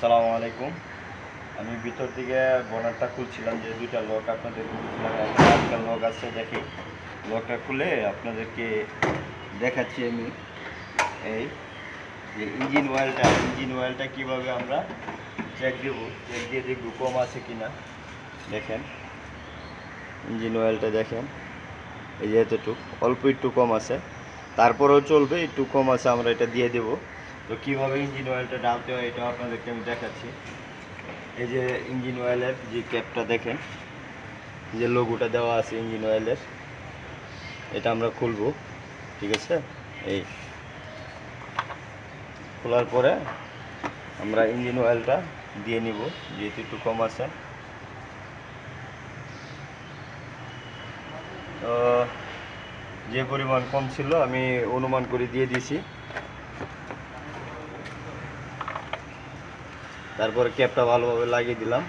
আসসালামু আলাইকুম। আমি ভিতর দিকে বনারটা খুলছিলাম, যে দুইটা লক আপনাদের খুলছিলাম, একটা লক আছে দেখি। লকটা খুলে আপনাদেরকে দেখাচ্ছি আমি। এই যে ইঞ্জিন অয়েলটা কীভাবে আমরা চেক দেবো, চেক দিয়ে দেখবো কম আছে কি না। দেখেন ইঞ্জিন অয়েলটা দেখেন, এই যে এতটুকু অল্প একটু কম আছে, তারপরেও চলবে, একটু কম আছে, আমরা এটা দিয়ে দেবো। তো কীভাবে ইঞ্জিন অয়েলটা ডালতে হয় এটাও আপনাদেরকে আমি দেখাচ্ছি। এই যে ইঞ্জিন অয়েলের যে ক্যাপটা দেখেন, যে লোগোটা দেওয়া আছে ইঞ্জিন অয়েলের, এটা আমরা খুলবো। ঠিক আছে, এই খোলার পরে আমরা ইঞ্জিন অয়েলটা দিয়ে নিব, যেহেতু একটু কম আছে। তো যে পরিমাণ কম ছিল আমি অনুমান করে দিয়ে দিয়েছি। তারপরে ক্যাপটা ভালোভাবে লাগিয়ে দিলাম।